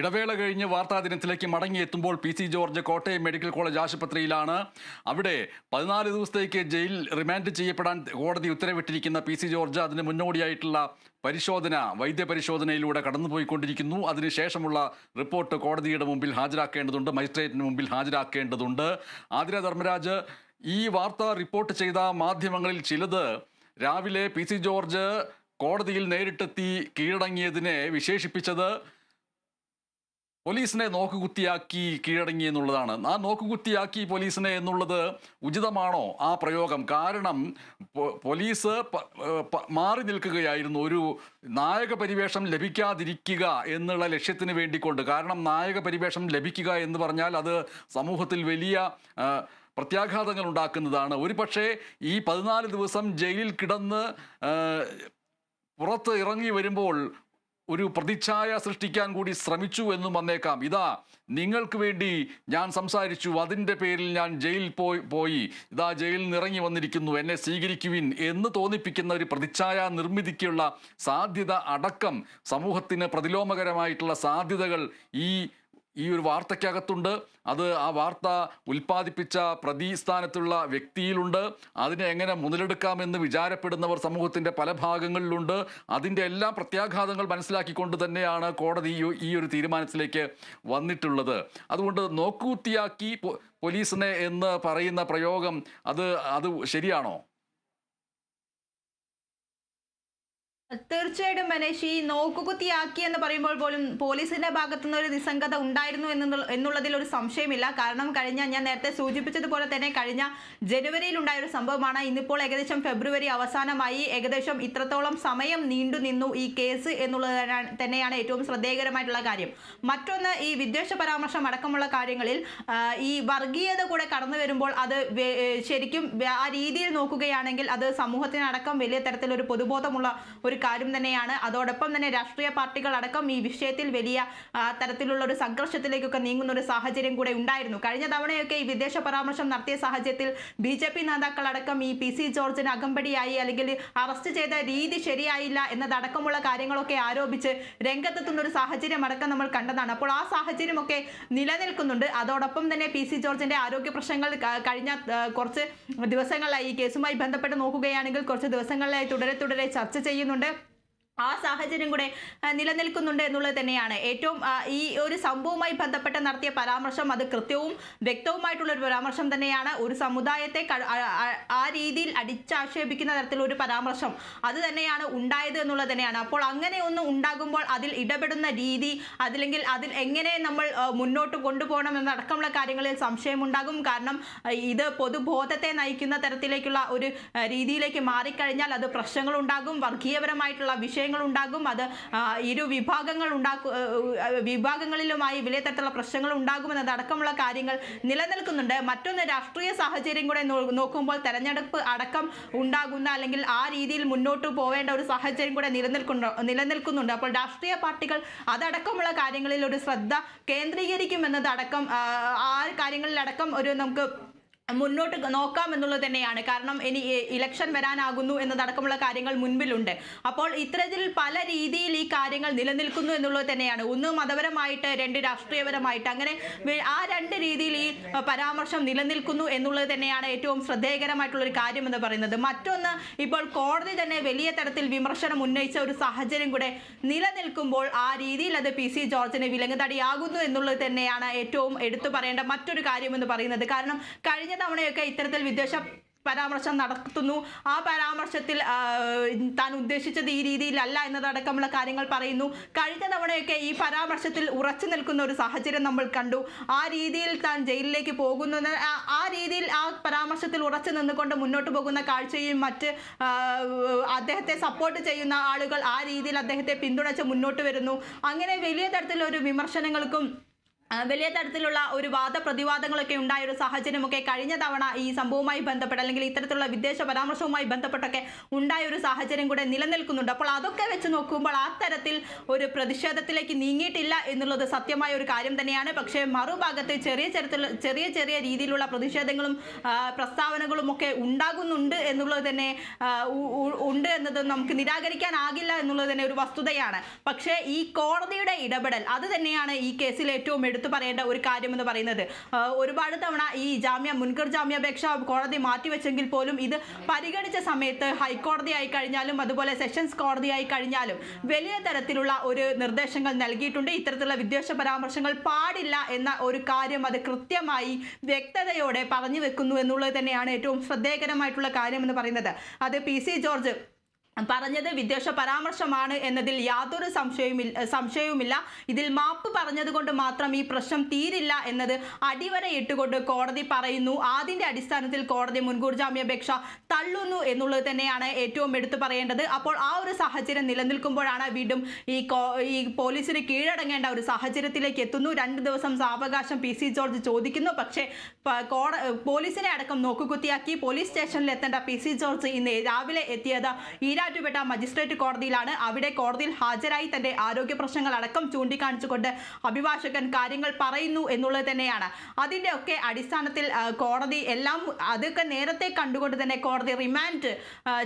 ഇടവേള കഴിഞ്ഞ് വാർത്താ ദിനത്തിലേക്ക് മടങ്ങിയെത്തുമ്പോൾ P C George Kottayam medical college ആശുപത്രിയിലാണ്. അവിടെ 14 ദിവസത്തേക്ക് ജയിൽ റിമാൻഡ് ചെയ്യപ്പെടാൻ കോടതി ഉത്തരവിട്ടിരിക്കുന്ന പി സി ജോർജ് അതിന് മുന്നോടിയായിട്ടുള്ള വൈദ്യപരിശോധനയിലൂടെ കടന്നുപോയിക്കൊണ്ടിരിക്കുന്നു. അതിനുശേഷമുള്ള റിപ്പോർട്ട് കോടതിയുടെ മുമ്പിൽ ഹാജരാക്കേണ്ടതുണ്ട്, മജിസ്ട്രേറ്റിന് മുമ്പിൽ ഹാജരാക്കേണ്ടതുണ്ട്. ആതിര ധർമ്മരാജ്, ഈ വാർത്ത റിപ്പോർട്ട് ചെയ്ത മാധ്യമങ്ങളിൽ ചിലത് രാവിലെ പി സി ജോർജ് കോടതിയിൽ നേരിട്ടെത്തി കീഴടങ്ങിയതിനെ വിശേഷിപ്പിച്ചത് പോലീസിനെ നോക്കുകുത്തിയാക്കി കീഴടങ്ങി എന്നുള്ളതാണ്. ആ നോക്കുകുത്തിയാക്കി പോലീസിനെ എന്നുള്ളത് ഉചിതമാണോ ആ പ്രയോഗം? കാരണം പോലീസ് മാറി നിൽക്കുകയായിരുന്നു, ഒരു നായക പരിവേഷം ലഭിക്കാതിരിക്കുക എന്നുള്ള ലക്ഷ്യത്തിന് വേണ്ടിക്കൊണ്ട്. കാരണം നായക പരിവേഷം ലഭിക്കുക എന്ന് പറഞ്ഞാൽ അത് സമൂഹത്തിൽ വലിയ പ്രത്യാഘാതങ്ങൾ ഉണ്ടാക്കുന്നതാണ്. ഒരു പക്ഷേ ഈ 14 ദിവസം ജയിലിൽ കിടന്ന് പുറത്ത് ഇറങ്ങി വരുമ്പോൾ ഒരു പ്രതിച്ഛായ സൃഷ്ടിക്കാൻ കൂടി ശ്രമിച്ചു എന്നും വന്നേക്കാം. ഇതാ നിങ്ങൾക്ക് വേണ്ടി ഞാൻ സംസാരിച്ചു, അതിൻ്റെ പേരിൽ ഞാൻ ജയിലിൽ പോയി ഇതാ ജയിലിൽ നിന്ന് ഇറങ്ങി വന്നിരിക്കുന്നു, എന്നെ സ്വീകരിക്കുവിൻ എന്ന് തോന്നിപ്പിക്കുന്ന ഒരു പ്രതിച്ഛായ നിർമ്മിതിക്കുള്ള സാധ്യത അടക്കം സമൂഹത്തിന് പ്രതിലോമകരമായിട്ടുള്ള സാധ്യതകൾ ഈ ഒരു വാർത്തയ്ക്കകത്തുണ്ട്. അത് ആ വാർത്ത ഉൽപ്പാദിപ്പിച്ച പ്രതിസ്ഥാനത്തുള്ള വ്യക്തിയിലുണ്ട്. അതിനെ എങ്ങനെ മുതലെടുക്കാമെന്ന് വിചാരപ്പെടുന്നവർ സമൂഹത്തിൻ്റെ പല ഭാഗങ്ങളിലുണ്ട്. അതിൻ്റെ എല്ലാ പ്രത്യാഘാതങ്ങൾ മനസ്സിലാക്കിക്കൊണ്ട് തന്നെയാണ് കോടതി ഈ ഒരു തീരുമാനത്തിലേക്ക് വന്നിട്ടുള്ളത്. അതുകൊണ്ട് നോക്കുകുത്തിയാക്കി പോലീസിനെ എന്ന് പറയുന്ന പ്രയോഗം അത് ശരിയാണോ? തീർച്ചയായിട്ടും മനേഷ്, ഈ നോക്കുകുത്തിയാക്കി എന്ന് പറയുമ്പോൾ പോലും പോലീസിന്റെ ഭാഗത്തുനിന്ന് ഒരു നിസ്സംഗത ഉണ്ടായിരുന്നു എന്നുള്ളതിൽ ഒരു സംശയമില്ല. കാരണം ഞാൻ നേരത്തെ സൂചിപ്പിച്ചതുപോലെ തന്നെ കഴിഞ്ഞ ജനുവരിയിൽ ഉണ്ടായ ഒരു സംഭവമാണ്. ഇന്നിപ്പോൾ ഏകദേശം ഫെബ്രുവരി അവസാനമായി. ഏകദേശം ഇത്രത്തോളം സമയം നീണ്ടു നിന്നു ഈ കേസ് എന്നുള്ളത് തന്നെയാണ് ഏറ്റവും ശ്രദ്ധേയകരമായിട്ടുള്ള കാര്യം. മറ്റൊന്ന്, ഈ വിദ്വേഷ പരാമർശം അടക്കമുള്ള കാര്യങ്ങളിൽ ഈ വർഗീയത കൂടെ കടന്നു വരുമ്പോൾ അത് ശരിക്കും ആ രീതിയിൽ നോക്കുകയാണെങ്കിൽ അത് സമൂഹത്തിനടക്കം വലിയ തരത്തിലൊരു പൊതുബോധമുള്ള ഒരു കാര്യം തന്നെയാണ്. അതോടൊപ്പം തന്നെ രാഷ്ട്രീയ പാർട്ടികൾ അടക്കം ഈ വിഷയത്തിൽ വലിയ തരത്തിലുള്ള ഒരു സംഘർഷത്തിലേക്കൊക്കെ നീങ്ങുന്ന ഒരു സാഹചര്യം കൂടെ ഉണ്ടായിരുന്നു. കഴിഞ്ഞ തവണയൊക്കെ ഈ വിദേശ പരാമർശം നടത്തിയ സാഹചര്യത്തിൽ BJP നേതാക്കളടക്കം ഈ പി സി ജോർജിന് അകമ്പടിയായി അല്ലെങ്കിൽ അറസ്റ്റ് ചെയ്ത രീതി ശരിയായില്ല എന്നതടക്കമുള്ള കാര്യങ്ങളൊക്കെ ആരോപിച്ച് രംഗത്തെത്തുന്ന ഒരു സാഹചര്യം അടക്കം നമ്മൾ കണ്ടതാണ്. അപ്പോൾ ആ സാഹചര്യമൊക്കെ നിലനിൽക്കുന്നുണ്ട്. അതോടൊപ്പം തന്നെ പി സി ജോർജിന്റെ ആരോഗ്യ പ്രശ്നങ്ങൾ കഴിഞ്ഞ കുറച്ച് ദിവസങ്ങളിലായി ഈ കേസുമായി ബന്ധപ്പെട്ട് നോക്കുകയാണെങ്കിൽ കുറച്ച് ദിവസങ്ങളിലായി തുടരെ ചർച്ച ചെയ്യുന്നുണ്ട്. ആ സാഹചര്യം കൂടെ നിലനിൽക്കുന്നുണ്ട് എന്നുള്ളത് തന്നെയാണ്. ഏറ്റവും ഈ ഒരു സംഭവവുമായി ബന്ധപ്പെട്ട് നടത്തിയ പരാമർശം അത് കൃത്യവും വ്യക്തവുമായിട്ടുള്ള ഒരു പരാമർശം തന്നെയാണ്. ഒരു സമുദായത്തെ ആ രീതിയിൽ അടിച്ചാക്ഷേപിക്കുന്ന തരത്തിലൊരു പരാമർശം അത് തന്നെയാണ് ഉണ്ടായത് എന്നുള്ളത് തന്നെയാണ്. അപ്പോൾ അങ്ങനെ ഒന്ന് ഉണ്ടാകുമ്പോൾ അതിൽ ഇടപെടുന്ന രീതി, അതില്ലെങ്കിൽ അതിൽ എങ്ങനെ നമ്മൾ മുന്നോട്ട് കൊണ്ടുപോകണം എന്നടക്കമുള്ള കാര്യങ്ങളിൽ സംശയമുണ്ടാകും. കാരണം ഇത് പൊതുബോധത്തെ നയിക്കുന്ന തരത്തിലേക്കുള്ള ഒരു രീതിയിലേക്ക് മാറിക്കഴിഞ്ഞാൽ അത് പ്രശ്നങ്ങളുണ്ടാകും, വർഗീയപരമായിട്ടുള്ള ഉണ്ടാകും. അത് ഇരു വിഭാഗങ്ങളിലുമായി വലിയ തരത്തിലുള്ള പ്രശ്നങ്ങൾ ഉണ്ടാകുമെന്നതടക്കമുള്ള കാര്യങ്ങൾ നിലനിൽക്കുന്നുണ്ട്. മറ്റൊന്ന്, രാഷ്ട്രീയ സാഹചര്യം കൂടെ നോക്കുമ്പോൾ തെരഞ്ഞെടുപ്പ് അടക്കം ഉണ്ടാകുന്ന അല്ലെങ്കിൽ ആ രീതിയിൽ മുന്നോട്ട് പോവേണ്ട ഒരു സാഹചര്യം കൂടെ നിലനിൽക്കുന്നുണ്ട്. അപ്പോൾ രാഷ്ട്രീയ പാർട്ടികൾ അതടക്കമുള്ള കാര്യങ്ങളിൽ ഒരു ശ്രദ്ധ കേന്ദ്രീകരിക്കുമെന്നതടക്കം ആ കാര്യങ്ങളിലടക്കം ഒരു നമുക്ക് മുന്നോട്ട് നോക്കാം എന്നുള്ളത് തന്നെയാണ്. കാരണം ഇനി ഇലക്ഷൻ വരാനാകുന്നു എന്നതടക്കമുള്ള കാര്യങ്ങൾ മുൻപിലുണ്ട്. അപ്പോൾ ഇത്തരത്തിൽ പല രീതിയിൽ ഈ കാര്യങ്ങൾ നിലനിൽക്കുന്നു എന്നുള്ളത് തന്നെയാണ്. ഒന്ന് മതപരമായിട്ട്, രണ്ട് രാഷ്ട്രീയപരമായിട്ട്, അങ്ങനെ ആ രണ്ട് രീതിയിൽ ഈ പരാമർശം നിലനിൽക്കുന്നു എന്നുള്ളത് തന്നെയാണ് ഏറ്റവും ശ്രദ്ധേയകരമായിട്ടുള്ള ഒരു കാര്യം എന്ന് പറയുന്നത്. മറ്റൊന്ന്, ഇപ്പോൾ കോടതി തന്നെ വലിയ തരത്തിൽ വിമർശനം ഉന്നയിച്ച ഒരു സാഹചര്യം കൂടെ നിലനിൽക്കുമ്പോൾ ആ രീതിയിൽ അത് പി സി ജോർജിന് വിലങ്ങുതടിയാകുന്നു എന്നുള്ളത് തന്നെയാണ് ഏറ്റവും എടുത്തു പറയേണ്ട മറ്റൊരു കാര്യം എന്ന് പറയുന്നത്. കാരണം കഴിഞ്ഞ തവണയൊക്കെ ഇത്തരത്തിൽ വിദ്വേഷ പരാമർശം നടത്തുന്നു, ആ പരാമർശത്തിൽ താൻ ഉദ്ദേശിച്ചത് ഈ രീതിയിലല്ല എന്നതടക്കമുള്ള കാര്യങ്ങൾ പറയുന്നു. കഴിഞ്ഞ തവണയൊക്കെ ഈ പരാമർശത്തിൽ ഉറച്ചു നിൽക്കുന്ന ഒരു സാഹചര്യം നമ്മൾ കണ്ടു. ആ രീതിയിൽ താൻ ജയിലിലേക്ക് പോകുന്നു, ആ രീതിയിൽ ആ പരാമർശത്തിൽ ഉറച്ചു നിന്നുകൊണ്ട് മുന്നോട്ട് പോകുന്ന കാഴ്ചയും മറ്റ് അദ്ദേഹത്തെ സപ്പോർട്ട് ചെയ്യുന്ന ആളുകൾ ആ രീതിയിൽ അദ്ദേഹത്തെ പിന്തുണച്ച് മുന്നോട്ട് വരുന്നു. അങ്ങനെ വലിയ തരത്തിലൊരു വിമർശനങ്ങൾക്കും വലിയ തരത്തിലുള്ള ഒരു വാദപ്രതിവാദങ്ങളൊക്കെ ഉണ്ടായ ഒരു സാഹചര്യമൊക്കെ കഴിഞ്ഞ തവണ ഈ സംഭവവുമായി ബന്ധപ്പെട്ട് അല്ലെങ്കിൽ ഇത്തരത്തിലുള്ള വിദേശ പരാമർശവുമായി ബന്ധപ്പെട്ടൊക്കെ ഉണ്ടായ ഒരു സാഹചര്യം കൂടെ നിലനിൽക്കുന്നുണ്ട്. അപ്പോൾ അതൊക്കെ വെച്ച് നോക്കുമ്പോൾ ആ തരത്തിൽ ഒരു പ്രതിഷേധത്തിലേക്ക് നീങ്ങിയിട്ടില്ല എന്നുള്ളത് സത്യമായ ഒരു കാര്യം തന്നെയാണ്. പക്ഷേ മറുഭാഗത്ത് ചെറിയ രീതിയിലുള്ള പ്രതിഷേധങ്ങളും പ്രസ്താവനകളും ഒക്കെ ഉണ്ടാകുന്നുണ്ട് എന്നുള്ളത് തന്നെ ഉണ്ട് എന്നത് നമുക്ക് നിരാകരിക്കാനാകില്ല എന്നുള്ളത് തന്നെ ഒരു വസ്തുതയാണ്. പക്ഷേ ഈ കോടതിയുടെ ഇടപെടൽ അത് തന്നെയാണ് ഈ കേസിൽ ഏറ്റവും എടുത്തു പറയേണ്ട ഒരു കാര്യം എന്ന് പറയുന്നത്. ഒരുപാട് തവണ ഈ മുൻകൂർ ജാമ്യാപേക്ഷ കോടതി മാറ്റിവെച്ചെങ്കിൽ പോലും ഇത് പരിഗണിച്ച സമയത്ത് ഹൈക്കോടതി ആയി കഴിഞ്ഞാലും അതുപോലെ സെഷൻസ് കോടതി ആയി കഴിഞ്ഞാലും വലിയ തരത്തിലുള്ള ഒരു നിർദ്ദേശങ്ങൾ നൽകിയിട്ടുണ്ട്. ഇത്തരത്തിലുള്ള വിദ്വേഷ പരാമർശങ്ങൾ പാടില്ല എന്ന ഒരു കാര്യം അത് കൃത്യമായി വ്യക്തതയോടെ പറഞ്ഞു വെക്കുന്നു എന്നുള്ളത് തന്നെയാണ് ഏറ്റവും ശ്രദ്ധേയകരമായിട്ടുള്ള കാര്യം എന്ന് പറയുന്നത്. അത് PC ജോർജ് പറഞ്ഞത് വിദ്വേഷ പരാമർശമാണ് എന്നതിൽ യാതൊരു സംശയവുമില്ല. ഇതിൽ മാപ്പ് പറഞ്ഞത് കൊണ്ട് മാത്രം ഈ പ്രശ്നം തീരില്ല എന്നത് അടിവരയിട്ടുകൊണ്ട് കോടതി പറയുന്നു. അതിന്റെ അടിസ്ഥാനത്തിൽ കോടതി മുൻകൂർ ജാമ്യാപേക്ഷ തള്ളുന്നു എന്നുള്ളത് തന്നെയാണ് ഏറ്റവും എടുത്തു പറയേണ്ടത്. അപ്പോൾ ആ ഒരു സാഹചര്യം നിലനിൽക്കുമ്പോഴാണ് വീണ്ടും ഈ പോലീസിന് കീഴടങ്ങേണ്ട ഒരു സാഹചര്യത്തിലേക്ക് എത്തുന്നു. 2 ദിവസം സാവകാശം PC ജോർജ് ചോദിക്കുന്നു. പക്ഷേ പോലീസിനെ അടക്കം നോക്കുകുത്തിയാക്കി പോലീസ് സ്റ്റേഷനിൽ എത്തേണ്ട PC ജോർജ് ഇന്ന് രാവിലെ എത്തിയത് ഈരാറ്റുപേട്ട മജിസ്ട്രേറ്റ് കോടതിയിലാണ്. അവിടെ കോടതിയിൽ ഹാജരായി തന്റെ ആരോഗ്യ പ്രശ്നങ്ങൾ അടക്കം ചൂണ്ടിക്കാണിച്ചുകൊണ്ട് അഭിഭാഷകൻ കാര്യങ്ങൾ പറയുന്നു എന്നുള്ളത് തന്നെയാണ്. അതിന്റെ ഒക്കെ അടിസ്ഥാനത്തിൽ കോടതി എല്ലാം അതൊക്കെ നേരത്തെ കണ്ടുകൊണ്ട് തന്നെ കോടതി റിമാൻഡ്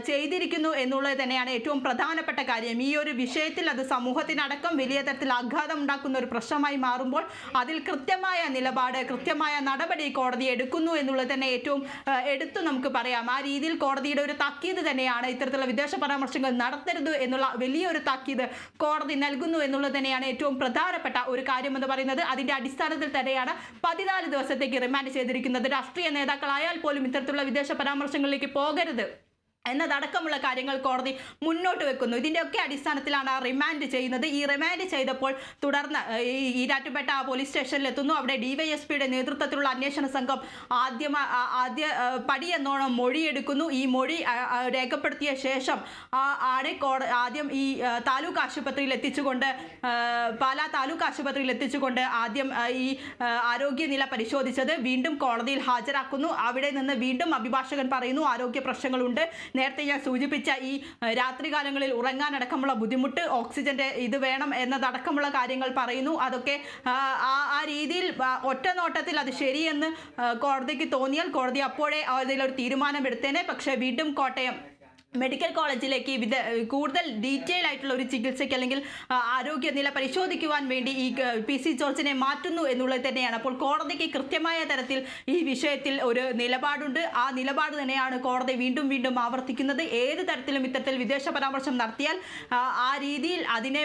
ചെയ്തിരിക്കുന്നു എന്നുള്ളത് തന്നെയാണ് ഏറ്റവും പ്രധാനപ്പെട്ട കാര്യം. ഈ ഒരു വിഷയത്തിൽ അത് സമൂഹത്തിനടക്കം വലിയ തരത്തിൽ ആഘാതം ഉണ്ടാക്കുന്ന ഒരു പ്രശ്നമായി മാറുമ്പോൾ അതിൽ കൃത്യമായ നിലപാട് കൃത്യമായ നടപടി കോടതി എടുക്കുന്നു എന്നുള്ളത് തന്നെ ഏറ്റവും എടുത്തു നമുക്ക് പറയാം. ആ രീതിയിൽ കോടതിയുടെ ഒരു താക്കീത് തന്നെയാണ് ഇത്തരത്തിലുള്ള വിദേശ പരാമർശങ്ങൾ നടത്തരുത് എന്നുള്ള വലിയൊരു താക്കീത് കോടതി നൽകുന്നു എന്നുള്ളത് തന്നെയാണ് ഏറ്റവും പ്രധാനപ്പെട്ട ഒരു കാര്യം എന്ന് പറയുന്നത്. അതിന്റെ അടിസ്ഥാനത്തിൽ തന്നെയാണ് 14 ദിവസത്തേക്ക് റിമാൻഡ് ചെയ്തിരിക്കുന്നത്. രാഷ്ട്രീയ നേതാക്കളായാൽ പോലും ഇത്തരത്തിലുള്ള വിദേശ പരാമർശങ്ങളിലേക്ക് പോകരുത് എന്നതടക്കമുള്ള കാര്യങ്ങൾ കോടതി മുന്നോട്ട് വെക്കുന്നു. ഇതിൻ്റെയൊക്കെ അടിസ്ഥാനത്തിലാണ് റിമാൻഡ് ചെയ്യുന്നത്. ഈ റിമാൻഡ് ചെയ്തപ്പോൾ തുടർന്ന് ഈരാറ്റുപേട്ട പോലീസ് സ്റ്റേഷനിൽ എത്തുന്നു. അവിടെ DYSPയുടെ നേതൃത്വത്തിലുള്ള അന്വേഷണ സംഘം ആദ്യ പടി എന്നോണം മൊഴിയെടുക്കുന്നു. ഈ മൊഴി രേഖപ്പെടുത്തിയ ശേഷം ആദ്യം ഈ താലൂക്ക് ആശുപത്രിയിൽ എത്തിച്ചുകൊണ്ട് പാലാ താലൂക്ക് ആശുപത്രിയിൽ എത്തിച്ചുകൊണ്ട് ആദ്യം ഈ ആരോഗ്യനില പരിശോധിച്ചത് വീണ്ടും കോടതിയിൽ ഹാജരാക്കുന്നു. അവിടെ നിന്ന് വീണ്ടും അഭിഭാഷകൻ പറയുന്നു ആരോഗ്യ പ്രശ്നങ്ങളുണ്ട്. നേരത്തെ ഞാൻ സൂചിപ്പിച്ച ഈ രാത്രികാലങ്ങളിൽ ഉറങ്ങാനടക്കമുള്ള ബുദ്ധിമുട്ട്, ഓക്സിജന്റെ ഇത് വേണം എന്നതടക്കമുള്ള കാര്യങ്ങൾ പറയുന്നു. അതൊക്കെ ആ രീതിയിൽ ഒറ്റ നോട്ടത്തിൽ അത് ശരിയെന്ന് കോടതിക്ക് തോന്നിയാൽ കോടതി അപ്പോഴേ അതിലൊരു തീരുമാനമെടുത്തേനെ. പക്ഷേ വീണ്ടും കോട്ടയം മെഡിക്കൽ കോളേജിലേക്ക് കൂടുതൽ ഡീറ്റെയിൽ ആയിട്ടുള്ള ഒരു ചികിത്സയ്ക്ക് അല്ലെങ്കിൽ ആരോഗ്യനില പരിശോധിക്കുവാൻ വേണ്ടി ഈ PC ജോർജിനെ മാറ്റുന്നു എന്നുള്ളത് തന്നെയാണ്. അപ്പോൾ കോടതിക്ക് കൃത്യമായ തരത്തിൽ ഈ വിഷയത്തിൽ ഒരു നിലപാടുണ്ട്. ആ നിലപാട് തന്നെയാണ് കോടതി വീണ്ടും ആവർത്തിക്കുന്നത്. ഏത് തരത്തിലും ഇത്തരത്തിൽ വിദേശ പരാമർശം നടത്തിയാൽ ആ രീതിയിൽ അതിനെ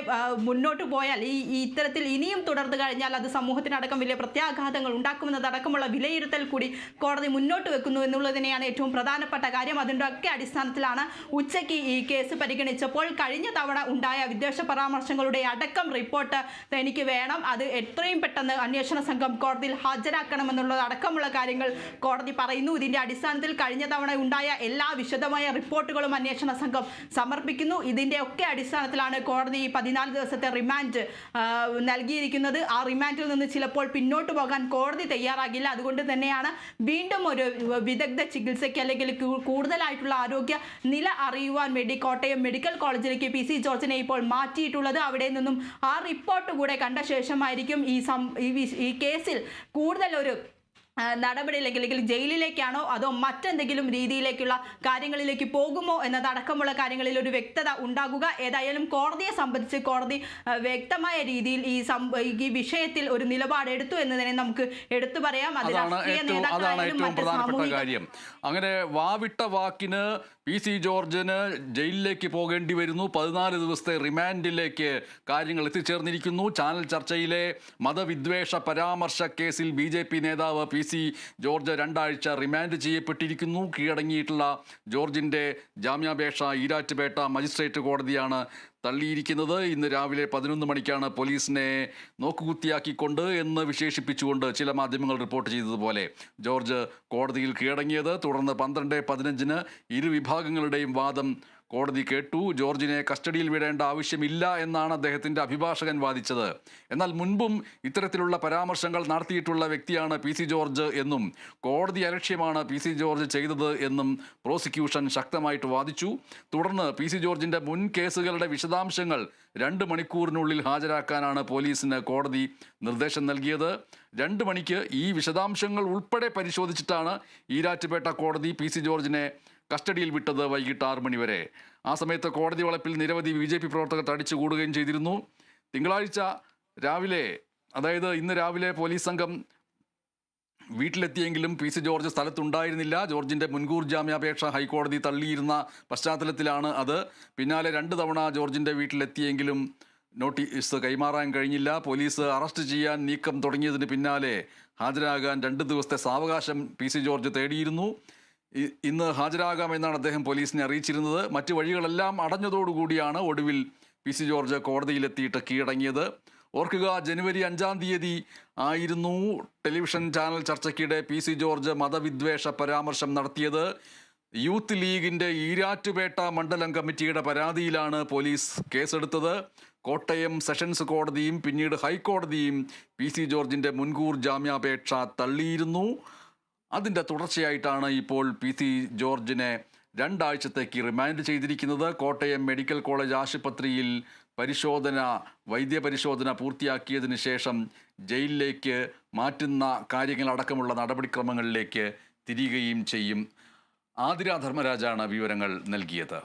മുന്നോട്ട് പോയാൽ ഇത്തരത്തിൽ ഇനിയും തുടർന്നു കഴിഞ്ഞാൽ അത് സമൂഹത്തിനടക്കം വലിയ പ്രത്യാഘാതങ്ങൾ ഉണ്ടാക്കുമെന്നതടക്കമുള്ള വിലയിരുത്തൽ കൂടി കോടതി മുന്നോട്ട് വെക്കുന്നു എന്നുള്ളത് തന്നെയാണ് ഏറ്റവും പ്രധാനപ്പെട്ട കാര്യം. അതിൻ്റെ ഒക്കെ അടിസ്ഥാനത്തിലാണ് ഉച്ചയ്ക്ക് ഈ കേസ് പരിഗണിച്ചപ്പോൾ കഴിഞ്ഞ തവണ ഉണ്ടായ വിദ്വേഷ പരാമർശങ്ങളുടെ അടക്കം റിപ്പോർട്ട് എനിക്ക് വേണം, അത് എത്രയും പെട്ടെന്ന് അന്വേഷണ സംഘം കോടതിയിൽ ഹാജരാക്കണമെന്നുള്ളത് അടക്കമുള്ള കാര്യങ്ങൾ കോടതി പറയുന്നു. ഇതിന്റെ അടിസ്ഥാനത്തിൽ കഴിഞ്ഞ തവണ ഉണ്ടായ എല്ലാ വിശദമായ റിപ്പോർട്ടുകളും അന്വേഷണ സംഘം സമർപ്പിക്കുന്നു. ഇതിന്റെ ഒക്കെ അടിസ്ഥാനത്തിലാണ് കോടതി 14 ദിവസത്തെ റിമാൻഡ് നൽകിയിരിക്കുന്നത്. ആ റിമാൻഡിൽ നിന്ന് ചിലപ്പോൾ പിന്നോട്ട് പോകാൻ കോടതി തയ്യാറാകില്ല. അതുകൊണ്ട് തന്നെയാണ് വീണ്ടും ഒരു വിദഗ്ധ ചികിത്സയ്ക്ക് അല്ലെങ്കിൽ കൂടുതലായിട്ടുള്ള ആരോഗ്യ നില അറിയുവാൻ വേണ്ടി കോട്ടയം മെഡിക്കൽ കോളേജിലേക്ക് PC ജോർജിനെ ഇപ്പോൾ മാറ്റിയിട്ടുള്ളത്. അവിടെ നിന്നും ആ റിപ്പോർട്ട് കൂടെ കണ്ട ശേഷമായിരിക്കും ഈ കേസിൽ കൂടുതൽ ഒരു നടപടി അല്ലെങ്കിൽ ജയിലിലേക്കാണോ അതോ മറ്റെന്തെങ്കിലും രീതിയിലേക്കുള്ള കാര്യങ്ങളിലേക്ക് പോകുമോ എന്നതടക്കമുള്ള കാര്യങ്ങളിൽ ഒരു വ്യക്തത ഉണ്ടാകുക. ഏതായാലും കോടതിയെ സംബന്ധിച്ച് കോടതി വ്യക്തമായ രീതിയിൽ ഈ വിഷയത്തിൽ ഒരു നിലപാടെടുത്തു എന്ന് തന്നെ നമുക്ക് എടുത്തു പറയാം. അതാണ് ഏറ്റവും പ്രധാനപ്പെട്ട കാര്യം. അങ്ങനെ വാവിട്ട വാക്കിന് PC ജോർജിന് ജയിലിലേക്ക് പോകേണ്ടി വരുന്നു. 14 ദിവസത്തെ റിമാൻഡിലേക്ക് കാര്യങ്ങൾ എത്തിച്ചേർന്നിരിക്കുന്നു. ചാനൽ ചർച്ചയിലെ മതവിദ്വേഷ പരാമർശ കേസിൽ BJP നേതാവ് PC ജോർജ് 2 ആഴ്ച റിമാൻഡ് ചെയ്യപ്പെട്ടിരിക്കുന്നു. കീഴടങ്ങിയിട്ടുള്ള ജോർജിന്റെ ജാമ്യാപേക്ഷ ഈരാറ്റുപേട്ട മജിസ്ട്രേറ്റ് കോടതിയാണ് തള്ളിയിരിക്കുന്നത്. ഇന്ന് രാവിലെ 11 മണിക്കാണ് പോലീസിനെ നോക്കുകുത്തിയാക്കിക്കൊണ്ട് എന്ന് വിശേഷിപ്പിച്ചുകൊണ്ട് ചില മാധ്യമങ്ങൾ റിപ്പോർട്ട് ചെയ്തതുപോലെ ജോർജ് കോടതിയിൽ കീഴടങ്ങിയത്. തുടർന്ന് 12:15 ഇരു വിഭാഗങ്ങളുടെയും വാദം കോടതി കേട്ടു. ജോർജിനെ കസ്റ്റഡിയിൽ വിടേണ്ട ആവശ്യമില്ല എന്നാണ് അദ്ദേഹത്തിൻ്റെ അഭിഭാഷകൻ വാദിച്ചത്. എന്നാൽ മുൻപും ഇത്തരത്തിലുള്ള പരാമർശങ്ങൾ നടത്തിയിട്ടുള്ള വ്യക്തിയാണ് പി സി ജോർജ് എന്നും കോടതി അലക്ഷ്യമാണ് പി സി ജോർജ് ചെയ്തത് എന്നും പ്രോസിക്യൂഷൻ ശക്തമായിട്ട് വാദിച്ചു. തുടർന്ന് പി സി ജോർജിൻ്റെ മുൻ കേസുകളുടെ വിശദാംശങ്ങൾ 2 മണിക്കൂറിനുള്ളിൽ ഹാജരാക്കാനാണ് പോലീസിന് കോടതി നിർദ്ദേശം നൽകിയത്. 2 മണിക്ക് ഈ വിശദാംശങ്ങൾ ഉൾപ്പെടെ പരിശോധിച്ചിട്ടാണ് ഈരാറ്റുപേട്ട കോടതി പി സി ജോർജിനെ കസ്റ്റഡിയിൽ വിട്ടത് വൈകിട്ട് 6 മണി വരെ. ആ സമയത്ത് കോടതി വളപ്പിൽ നിരവധി BJP പ്രവർത്തകർ തടിച്ചുകൂടുകയും ചെയ്തിരുന്നു. തിങ്കളാഴ്ച രാവിലെ, അതായത് ഇന്ന് രാവിലെ പോലീസ് സംഘം വീട്ടിലെത്തിയെങ്കിലും പി സി ജോർജ് സ്ഥലത്തുണ്ടായിരുന്നില്ല. ജോർജിൻ്റെ മുൻകൂർ ജാമ്യാപേക്ഷ ഹൈക്കോടതി തള്ളിയിരുന്ന പശ്ചാത്തലത്തിലാണ് അത്. പിന്നാലെ 2 തവണ ജോർജിൻ്റെ വീട്ടിലെത്തിയെങ്കിലും നോട്ടീസ് കൈമാറാൻ കഴിഞ്ഞില്ല. പോലീസ് അറസ്റ്റ് ചെയ്യാൻ നീക്കം തുടങ്ങിയതിന് പിന്നാലെ ഹാജരാകാൻ 2 ദിവസത്തെ സാവകാശം പി സി ജോർജ് തേടിയിരുന്നു. ഇന്ന് ഹാജരാകാമെന്നാണ് അദ്ദേഹം പോലീസിനെ അറിയിച്ചിരുന്നത്. മറ്റ് വഴികളെല്ലാം അടഞ്ഞതോടുകൂടിയാണ് ഒടുവിൽ പി സി ജോർജ് കോടതിയിലെത്തിയിട്ട് കീഴടങ്ങിയത്. ഓർക്കുക, ജനുവരി 5-ാം തീയതി ആയിരുന്നു ടെലിവിഷൻ ചാനൽ ചർച്ചയ്ക്കിടെ പി സി ജോർജ് മതവിദ്വേഷ പരാമർശം നടത്തിയത്. യൂത്ത് ലീഗിൻ്റെ ഈരാറ്റുപേട്ട മണ്ഡലം കമ്മിറ്റിയുടെ പരാതിയിലാണ് പോലീസ് കേസെടുത്തത്. കോട്ടയം സെഷൻസ് കോടതിയും പിന്നീട് ഹൈക്കോടതിയും പി സി ജോർജിൻ്റെ മുൻകൂർ ജാമ്യാപേക്ഷ തള്ളിയിരുന്നു. അതിൻ്റെ തുടർച്ചയായിട്ടാണ് ഇപ്പോൾ പി സി ജോർജിനെ 2 ആഴ്ചത്തേക്ക് റിമാൻഡ് ചെയ്തിരിക്കുന്നത്. കോട്ടയം മെഡിക്കൽ കോളേജ് ആശുപത്രിയിൽ വൈദ്യപരിശോധന പൂർത്തിയാക്കിയതിന് ശേഷം ജയിലിലേക്ക് മാറ്റുന്ന കാര്യങ്ങളടക്കമുള്ള നടപടിക്രമങ്ങളിലേക്ക് തിരിയുകയും ചെയ്യും. ആതിര ധർമ്മരാജാണ് വിവരങ്ങൾ നൽകിയത്.